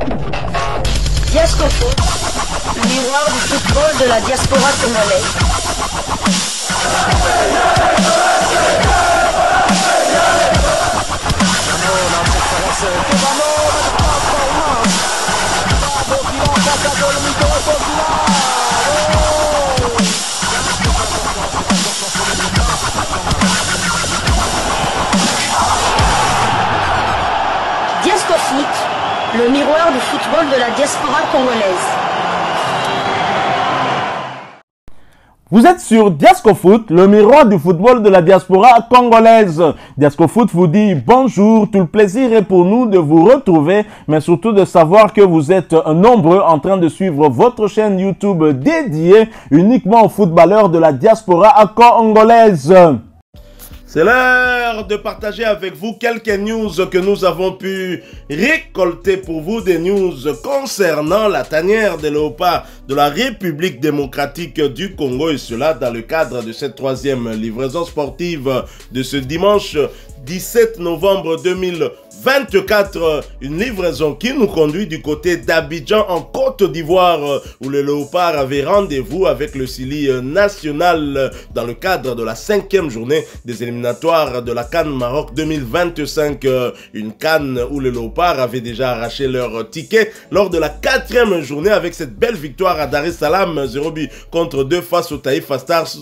Diascofoot, miroir du football de la diaspora congolaise. Diascofoot, le miroir du football de la diaspora congolaise. Vous êtes sur Diascofoot, le miroir du football de la diaspora congolaise. Diascofoot vous dit bonjour, tout le plaisir est pour nous de vous retrouver, mais surtout de savoir que vous êtes nombreux en train de suivre votre chaîne YouTube dédiée uniquement aux footballeurs de la diaspora congolaise. C'est l'heure de partager avec vous quelques news que nous avons pu récolter pour vous, des news concernant la tanière des léopards de la République démocratique du Congo, et cela dans le cadre de cette troisième livraison sportive de ce dimanche 17 novembre 2024, une livraison qui nous conduit du côté d'Abidjan en Côte d'Ivoire, où le léopard avait rendez-vous avec le Sili national dans le cadre de la 5e journée des éliminatoires de la CAN Maroc 2025, une CAN où le léopard avait déjà arraché leur ticket lors de la 4e journée avec cette belle victoire à Dar es Salaam 0 but contre 2 face au Taifa Stars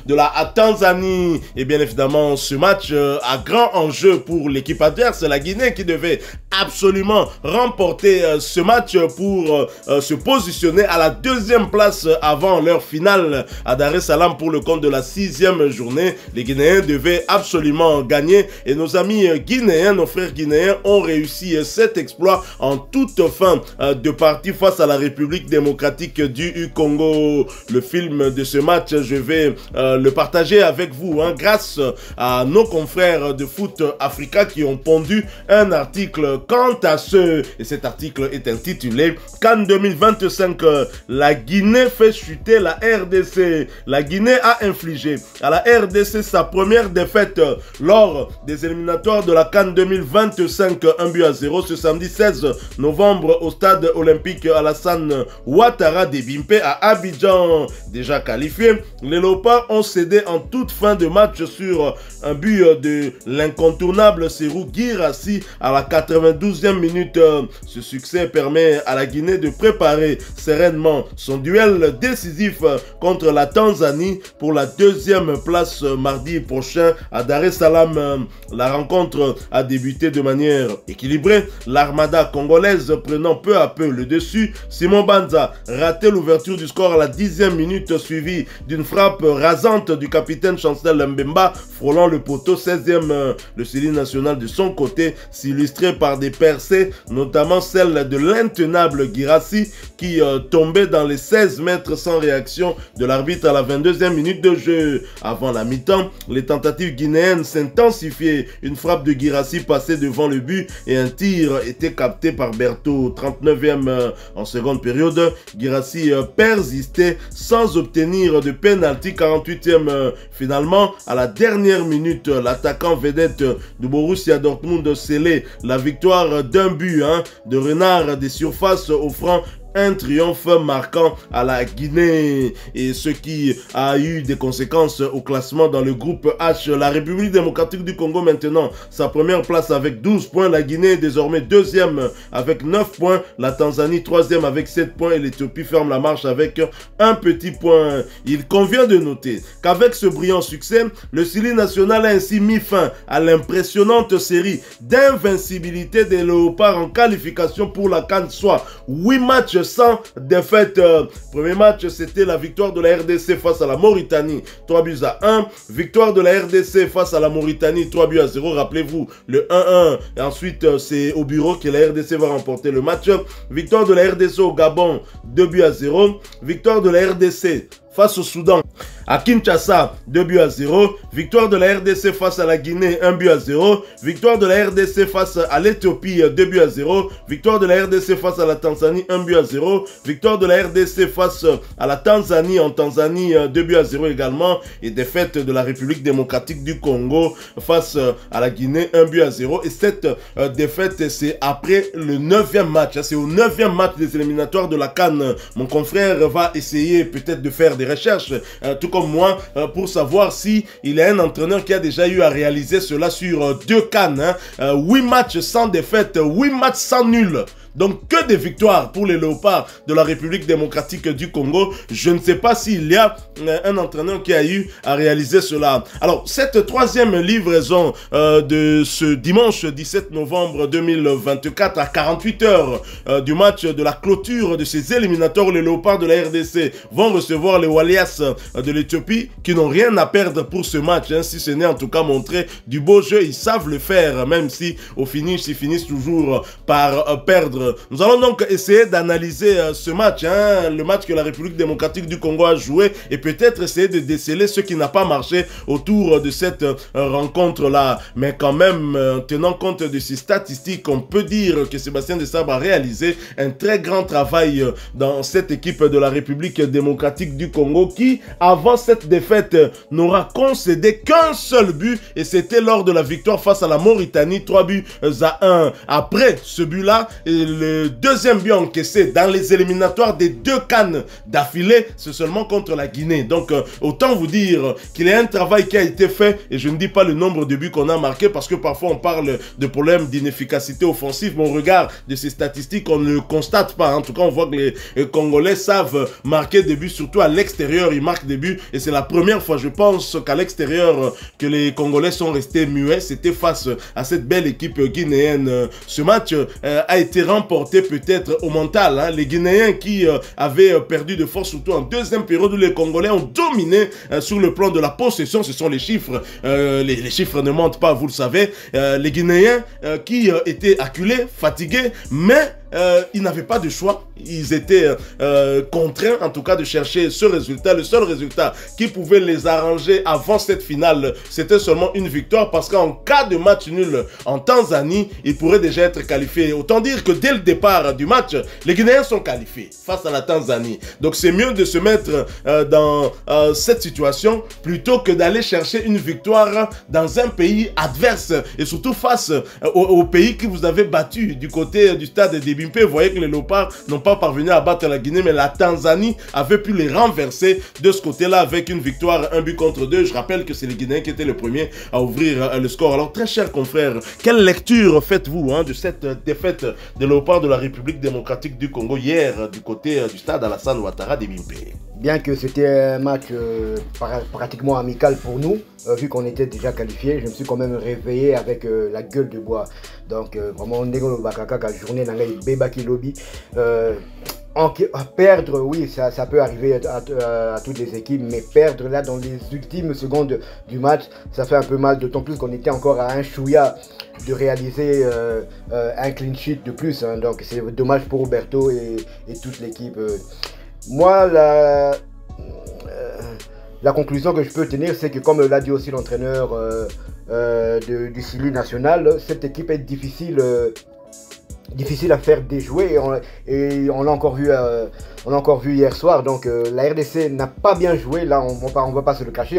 de la Tanzanie. Et bien évidemment, ce match a grand enjeu pour l'équipe adverse, la Guinée, qui devait absolument remporter ce match pour se positionner à la 2e place avant leur finale à Dar es Salaam pour le compte de la 6e journée. Les Guinéens devaient absolument gagner et nos amis guinéens, nos frères guinéens ont réussi cet exploit en toute fin de partie face à la République démocratique du Congo. Le film de ce match, je vais le partager avec vous grâce à nos confrères de Foot Africa qui ont pondu un article quant à ce, et cet article est intitulé CAN 2025, la Guinée fait chuter la RDC. La Guinée a infligé à la RDC sa première défaite lors des éliminatoires de la CAN 2025, 1 but à 0 ce samedi 16 novembre au stade olympique Alassane Ouattara de Bimpe à Abidjan. Déjà qualifiés, les léopards ont cédé en toute fin de match sur un but de l'incontournable Serhou Guirassy à la 92e minute. Ce succès permet à la Guinée de préparer sereinement son duel décisif contre la Tanzanie pour la 2e place mardi prochain à Dar es Salaam. La rencontre a débuté de manière équilibrée, l'armada congolaise prenant peu à peu le dessus. Simon Banza ratait l'ouverture du score à la 10e minute, suivi d'une frappe rasante du capitaine Chancel Mbemba frôlant le poteau 16e. Le Sili national de son côté s'illustrait par des percées, notamment celle de l'intenable Guirassy qui tombait dans les 16 mètres sans réaction de l'arbitre à la 22e minute de jeu. Avant la mi-temps, les tentatives guinéennes s'intensifiaient. Une frappe de Guirassy passait devant le but et un tir était capté par Berthaud. 39e en seconde période, Guirassy persistait sans obtenir de penalty. 48e finalement, à la dernière minute, l'attaquant vedette de Borussia Dortmund scellait la victoire d'un but de Renard des surfaces, offrant un triomphe marquant à la Guinée, et ce qui a eu des conséquences au classement dans le groupe H. La République démocratique du Congo maintenant sa première place avec 12 points, la Guinée est désormais 2e avec 9 points, la Tanzanie 3e avec 7 points et l'Éthiopie ferme la marche avec un petit point. Il convient de noter qu'avec ce brillant succès, le Sili national a ainsi mis fin à l'impressionnante série d'invincibilité des léopards en qualification pour la CAN, soit 8 matchs sans défaite. Premier match, c'était la victoire de la RDC face à la Mauritanie, 3 buts à 1. Victoire de la RDC face à la Mauritanie, 3 buts à 0. Rappelez-vous, le 1-1. Et ensuite, c'est au bureau que la RDC va remporter le match. Victoire de la RDC au Gabon, 2 buts à 0. Victoire de la RDC face au Soudan à Kinshasa, 2-0. Victoire de la RDC face à la Guinée, 1-0. Victoire de la RDC face à l'Éthiopie, 2-0. Victoire de la RDC face à la Tanzanie, 1-0. Victoire de la RDC face à la Tanzanie, en Tanzanie, 2-0 également. Et défaite de la République démocratique du Congo face à la Guinée, 1-0. Et cette défaite, c'est après le 9e match. C'est au 9e match des éliminatoires de la CAN. Mon confrère va essayer peut-être de faire des recherches, tout comme moi, pour savoir si il y a un entraîneur qui a déjà eu à réaliser cela sur 2 CAN. 8 matchs sans défaite, 8 matchs sans nul. Donc que des victoires pour les Léopards de la République démocratique du Congo. Je ne sais pas s'il y a un entraîneur qui a eu à réaliser cela. Alors cette 3e livraison de ce dimanche 17 novembre 2024 à 48 heures du match de la clôture de ces éliminatoires, les Léopards de la RDC vont recevoir les Walias de l'Éthiopie qui n'ont rien à perdre pour ce match, si ce n'est en tout cas montrer du beau jeu. Ils savent le faire, même si au finish ils finissent toujours par perdre. Nous allons donc essayer d'analyser ce match, le match que la République démocratique du Congo a joué, et peut-être essayer de déceler ce qui n'a pas marché autour de cette rencontre-là. Mais quand même, tenant compte de ces statistiques, on peut dire que Sébastien Desabre a réalisé un très grand travail dans cette équipe de la République démocratique du Congo qui, avant cette défaite, n'aura concédé qu'un seul but, et c'était lors de la victoire face à la Mauritanie, 3-1. Après ce but-là, le deuxième but encaissé dans les éliminatoires des 2 CAN d'affilée, c'est seulement contre la Guinée. Donc, autant vous dire qu'il y a un travail qui a été fait, et je ne dis pas le nombre de buts qu'on a marqué, parce que parfois on parle de problèmes d'inefficacité offensive, mais au regard de ces statistiques, on ne constate pas. En tout cas, on voit que les Congolais savent marquer des buts, surtout à l'extérieur, ils marquent des buts, et c'est la première fois, je pense, qu'à l'extérieur, que les Congolais sont restés muets. C'était face à cette belle équipe guinéenne. Ce match a été remporté peut-être au mental. Les Guinéens qui avaient perdu de force, surtout en deuxième période où les Congolais ont dominé sur le plan de la possession. Ce sont les chiffres. Les chiffres ne mentent pas, vous le savez. Les Guinéens qui étaient acculés, fatigués, mais ils n'avaient pas de choix. Ils étaient contraints, en tout cas, de chercher ce résultat. Le seul résultat qui pouvait les arranger avant cette finale, c'était seulement une victoire, parce qu'en cas de match nul en Tanzanie, ils pourraient déjà être qualifiés. Autant dire que dès le départ du match, les Guinéens sont qualifiés face à la Tanzanie. Donc c'est mieux de se mettre dans cette situation plutôt que d'aller chercher une victoire dans un pays adverse, et surtout face au pays qui vous avait battu du côté du stade des Bimpe. Vous voyez que les Léopards n'ont pas parvenu à battre la Guinée, mais la Tanzanie avait pu les renverser de ce côté-là avec une victoire, 1-2. Je rappelle que c'est les Guinéens qui étaient les premiers à ouvrir le score. Alors très chers confrères, quelle lecture faites-vous de cette défaite des Léopards de la République démocratique du Congo hier du côté du stade Alassane Ouattara des Bimpe? Bien que c'était un match pratiquement amical pour nous, vu qu'on était déjà qualifiés, je me suis quand même réveillé avec la gueule de bois. Donc vraiment, Ndego Bakaka, la journée dans les Bébaki Lobby. Perdre, oui, ça peut arriver à toutes les équipes, mais perdre là dans les ultimes secondes du match, ça fait un peu mal, d'autant plus qu'on était encore à un chouïa de réaliser un clean sheet de plus. Donc c'est dommage pour Roberto et toute l'équipe. Moi, la conclusion que je peux tenir, c'est que, comme l'a dit aussi l'entraîneur du SILU national, cette équipe est difficile à faire déjouer, et on l'a encore vu hier soir. Donc la RDC n'a pas bien joué, là on va pas se le cacher,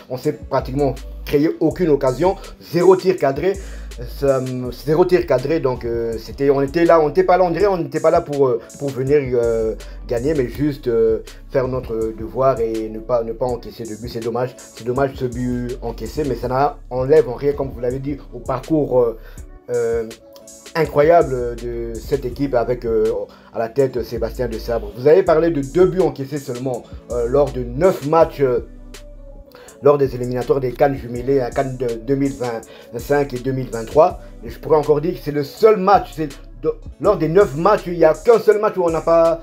on s'est pratiquement créé aucune occasion, zéro tir cadré. Donc on n'était pas là pour venir gagner, mais juste faire notre devoir et ne pas encaisser de but. C'est dommage ce but encaissé, mais ça n'enlève en rien, comme vous l'avez dit, au parcours incroyable de cette équipe avec à la tête Sébastien Desabre. Vous avez parlé de 2 buts encaissés seulement lors de 9 matchs lors des éliminatoires des CAN jumelés, à CAN de 2025 et 2023. Et je pourrais encore dire que c'est le seul match, lors des 9 matchs, il n'y a qu'un seul match où on n'a pas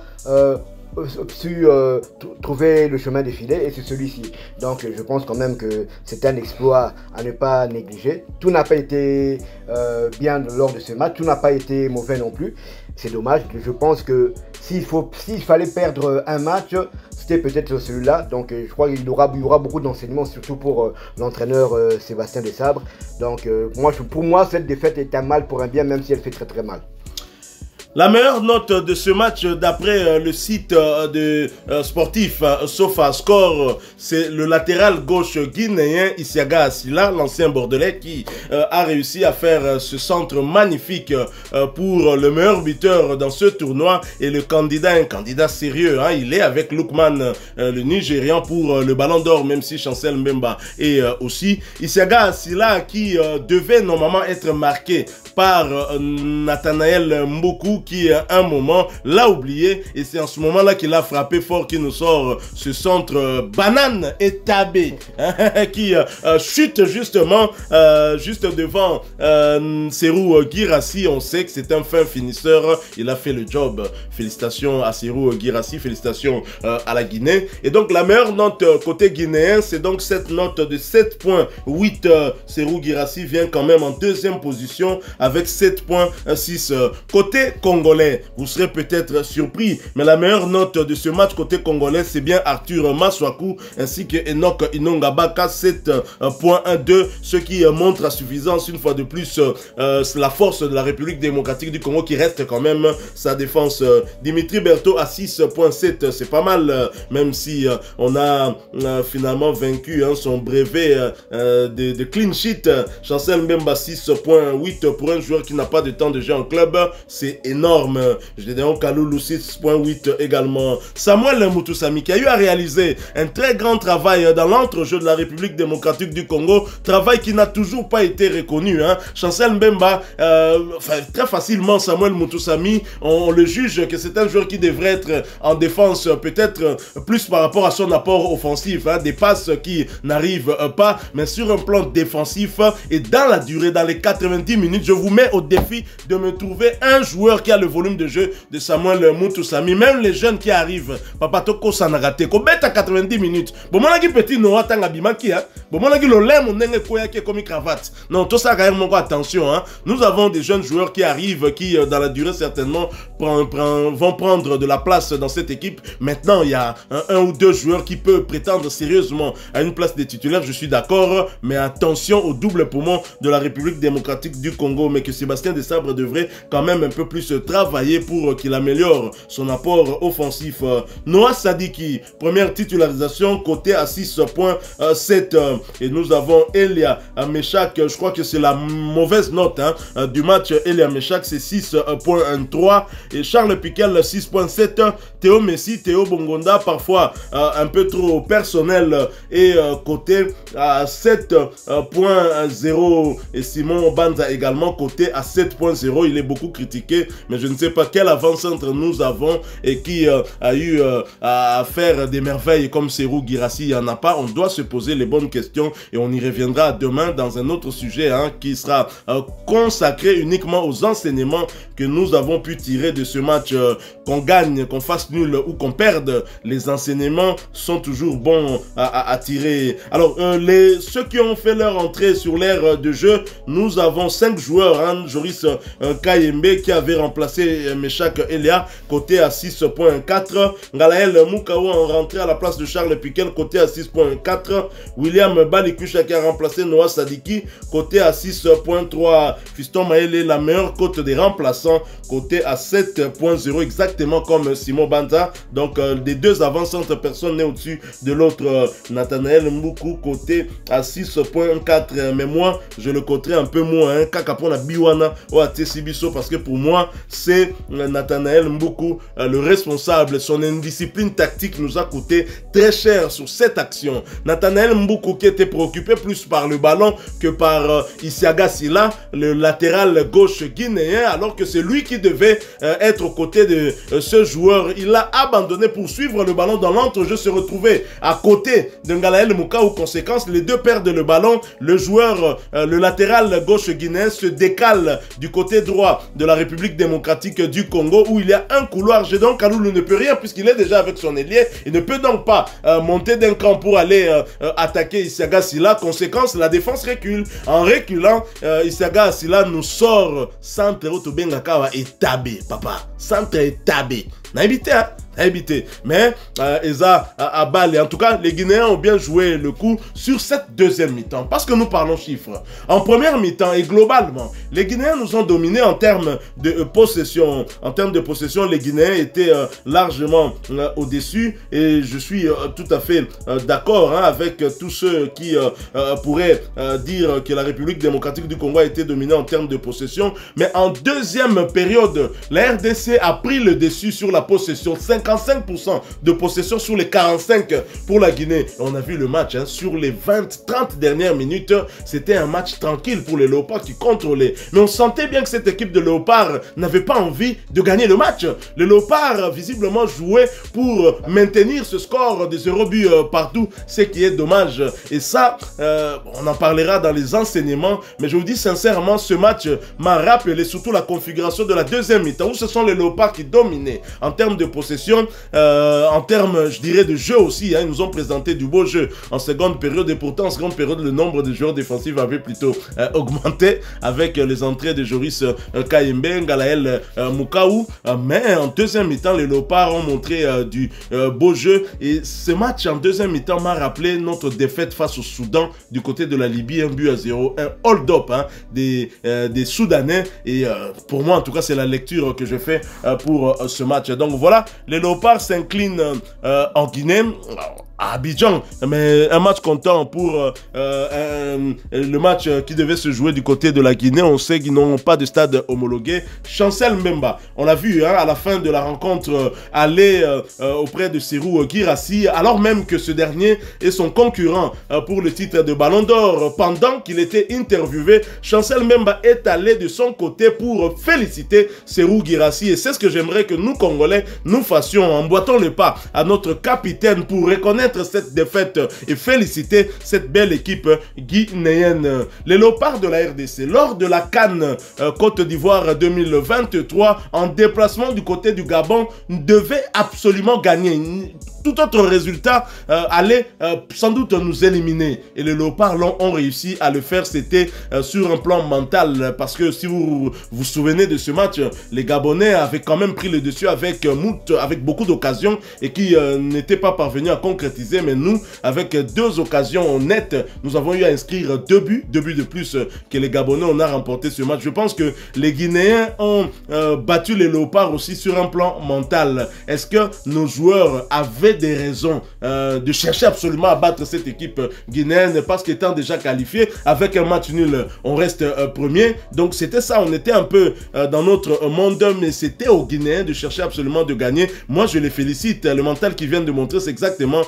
trouver le chemin défilé, et c'est celui-ci. Donc je pense quand même que c'est un exploit à ne pas négliger. Tout n'a pas été bien lors de ce match, tout n'a pas été mauvais non plus. C'est dommage. Je pense que s'il fallait perdre un match, c'était peut-être celui-là. Donc je crois qu'il y aura beaucoup d'enseignements, surtout pour l'entraîneur Sébastien Desabre. Donc pour moi, cette défaite est un mal pour un bien, même si elle fait très très mal. La meilleure note de ce match, d'après le site de sportif SofaScore, c'est le latéral gauche guinéen Isiaga Asila, l'ancien bordelais, qui a réussi à faire ce centre magnifique pour le meilleur buteur dans ce tournoi, et le candidat, un candidat sérieux, hein, il est avec Lookman, le Nigérian, pour le ballon d'or, même si Chancel Mbemba est aussi. Isiaga Asila qui devait normalement être marqué par Nathanaël Mboku, qui à un moment l'a oublié, et c'est en ce moment là qu'il a frappé fort, qui nous sort ce centre banane et tabé, hein, qui chute justement juste devant Serhou Guirassy. On sait que c'est un fin finisseur, il a fait le job. Félicitations à Serhou Guirassy, félicitations à la Guinée. Et donc la meilleure note côté guinéen, c'est donc cette note de 7.8. Serhou Guirassy vient quand même en deuxième position avec 7.6. Côté congolais, vous serez peut-être surpris, mais la meilleure note de ce match côté congolais, c'est bien Arthur Maswaku ainsi que Enoch Inongabaka, 7.12, ce qui montre à suffisance une fois de plus la force de la République démocratique du Congo, qui reste quand même sa défense. Dimitri Berthaud à 6.7, c'est pas mal, même si on a finalement vaincu son brevet de clean sheet. Chancel Mbemba 6.8 pour un joueur qui n'a pas de temps de jeu en club, c'est énorme. Gédéon Kaloulou 6.8 également. Samuel Mutusami qui a eu à réaliser un très grand travail dans l'entrejeu de la République démocratique du Congo, travail qui n'a toujours pas été reconnu, hein. Chancel Mbemba, très facilement Samuel Mutusami, on le juge que c'est un joueur qui devrait être en défense, peut-être plus par rapport à son apport offensif, hein, des passes qui n'arrivent pas, mais sur un plan défensif et dans la durée, dans les 90 minutes, je vous mets au défi de me trouver un joueur qui a le volume de jeu de Samuel Mutusami. Même les jeunes qui arrivent, Papa Toko Sanagate, qu'on bête à 90 minutes. Bon, mon petit Noah Tangabimaki, hein. Bon, mon le mon nenge koya qui est comme cravate. Non, tout ça, quand même, attention, hein. Nous avons des jeunes joueurs qui arrivent, qui, dans la durée, certainement, vont prendre de la place dans cette équipe. Maintenant, il y a un ou deux joueurs qui peuvent prétendre sérieusement à une place de titulaire, je suis d'accord, mais attention au double poumon de la République démocratique du Congo, mais que Sébastien Desabre devrait quand même un peu plus travailler pour qu'il améliore son apport offensif. Noah Sadiki, première titularisation, côté à 6.7, et nous avons Elia Meshak, je crois que c'est la mauvaise note, hein, du match. Elia Meshak, c'est 6.3, et Charles Piquel 6.7, Théo Messi, Théo Bongonda, parfois un peu trop personnel, et côté à 7.0, et Simon Banza également côté à 7.0, il est beaucoup critiqué, mais je ne sais pas quel avant-centre nous avons et qui a eu à faire des merveilles comme Serhou Guirassy. Il n'y en a pas. On doit se poser les bonnes questions et on y reviendra demain dans un autre sujet, hein, qui sera consacré uniquement aux enseignements que nous avons pu tirer de ce match. Qu'on gagne, qu'on fasse nul ou qu'on perde, les enseignements sont toujours bons à tirer. Alors, ceux qui ont fait leur entrée sur l'aire de jeu, nous avons 5 joueurs, hein. Joris Kayembe qui avait remplacé Meshak Elia, côté à 6.4. Ngalael Mukao en rentré à la place de Charles Piquel, côté à 6.4. William Balikusha qui a remplacé Noah Sadiki, côté à 6.3. Fiston Maele, la meilleure cote des remplaçants, côté à 7.0, exactement comme Simon Banza. Donc des deux avant-centres, personne n'est au-dessus de l'autre. Nathanaël Mbuku, côté à 6.4. Mais moi, je le coterai un peu moins, hein, Kakapona Biwana ou Atesibiso, parce que pour moi, c'est Nathanaël Mbuku le responsable. Son indiscipline tactique nous a coûté très cher sur cette action. Nathanaël Mbuku qui était préoccupé plus par le ballon que par Isiaga Sila, le latéral gauche guinéen, alors que c'est lui qui devait être aux côtés de ce joueur. Il l'a abandonné pour suivre le ballon dans l'entrejeu, se retrouver à côté de Ngalael Mukao. Conséquence, les deux perdent le ballon. Le joueur, le latéral gauche guinéen se décale du côté droit de la République démocratique démocratique du Congo où il y a un couloir. Gédéon Kaloulou ne peut rien puisqu'il est déjà avec son ailier. Il ne peut donc pas monter d'un camp pour aller attaquer Isiaga Silla. Conséquence, la défense recule. En reculant, Isiaga Silla nous sort centre Otobengakawa et tabé, papa. Centre et tabé. N'a évité, hein? Évité. Mais Eza a balle. En tout cas, les Guinéens ont bien joué le coup sur cette deuxième mi-temps. Parce que nous parlons chiffres. En première mi-temps et globalement, les Guinéens nous ont dominés en termes de possession. En termes de possession, les Guinéens étaient largement au-dessus. Et je suis tout à fait d'accord avec tous ceux qui pourraient dire que la République démocratique du Congo a été dominée en termes de possession. Mais en deuxième période, la RDC a pris le dessus sur la possession. 55% de possession sur les 45 pour la Guinée. On a vu le match, hein, sur les 20-30 dernières minutes, c'était un match tranquille pour les Léopards qui contrôlaient. Mais on sentait bien que cette équipe de Léopards n'avait pas envie de gagner le match. Les Léopards, visiblement, jouaient pour maintenir ce score de 0 but partout, ce qui est dommage. Et ça, on en parlera dans les enseignements, mais je vous dis sincèrement, ce match m'a rappelé surtout la configuration de la deuxième mi-temps, où ce sont les Léopards qui dominaient en termes de possession, en termes, je dirais, de jeu aussi. Hein, ils nous ont présenté du beau jeu en seconde période, et pourtant en seconde période, le nombre de joueurs défensifs avait plutôt augmenté avec les entrées de Joris Kayembe, Ngalael Mukaou. Mais en deuxième mi-temps, les Léopards ont montré du beau jeu, et ce match en deuxième mi-temps m'a rappelé notre défaite face au Soudan du côté de la Libye, 1-0, un hold-up hein, des Soudanais. Et pour moi, en tout cas, c'est la lecture que je fais pour ce match. Donc voilà, les Léopards s'inclinent en Guinée, à Abidjan, mais un match comptant pour le match qui devait se jouer du côté de la Guinée. On sait qu'ils n'ont pas de stade homologué. Chancel Mbemba, on l'a vu hein, à la fin de la rencontre, aller auprès de Serhou Guirassy, alors même que ce dernier est son concurrent pour le titre de Ballon d'Or. Pendant qu'il était interviewé, Chancel Mbemba est allé de son côté pour féliciter Serhou Guirassy, et c'est ce que j'aimerais que nous Congolais nous fassions, emboîtons le pas à notre capitaine pour reconnaître cette défaite et féliciter cette belle équipe guinéenne. Les Léopards de la RDC, lors de la CAN Côte d'Ivoire 2023, en déplacement du côté du Gabon, devaient absolument gagner. Tout autre résultat allait sans doute nous éliminer. Et les Léopards ont réussi à le faire. C'était sur un plan mental. Parce que si vous vous souvenez de ce match, les Gabonais avaient quand même pris le dessus avec beaucoup d'occasions et qui n'étaient pas parvenus à concrétiser. Mais nous, avec 2 occasions nettes, nous avons eu à inscrire 2 buts de plus que les Gabonais. On a remporté ce match. Je pense que les Guinéens ont battu les Léopards aussi sur un plan mental. Est-ce que nos joueurs avaient des raisons de chercher absolument à battre cette équipe guinéenne, parce qu'étant déjà qualifié avec un match nul, on reste premier. Donc c'était ça, on était un peu dans notre monde, mais c'était aux Guinéens de chercher absolument de gagner. Moi je les félicite, le mental qu'ils viennent de montrer, c'est exactement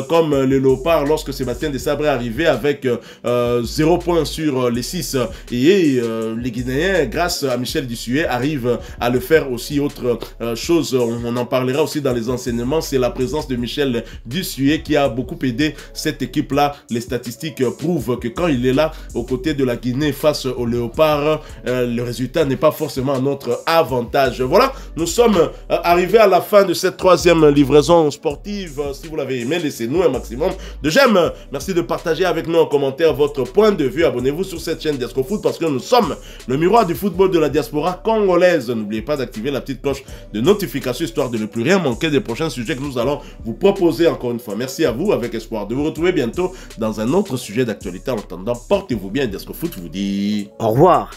comme le Léopard lorsque Sébastien Desabre est arrivé avec 0 points sur les 6, et les Guinéens, grâce à Michel Dussuet, arrivent à le faire aussi. Autre chose, on en parlera aussi dans les enseignements, c'est la présence de Michel Dussuet qui a beaucoup aidé cette équipe-là. Les statistiques prouvent que quand il est là, aux côtés de la Guinée face aux Léopards, le résultat n'est pas forcément à notre avantage. Voilà, nous sommes arrivés à la fin de cette 3e livraison sportive. Si vous l'avez aimé, laissez-nous un maximum de j'aime. Merci de partager avec nous en commentaire votre point de vue. Abonnez-vous sur cette chaîne Diasco Foot parce que nous sommes le miroir du football de la diaspora congolaise. N'oubliez pas d'activer la petite cloche de notification histoire de ne plus rien manquer des prochains sujets que nous allons vous proposer encore une fois. Merci à vous, avec espoir de vous retrouver bientôt dans un autre sujet d'actualité. En attendant, portez-vous bien. Diasco Foot vous dit au revoir.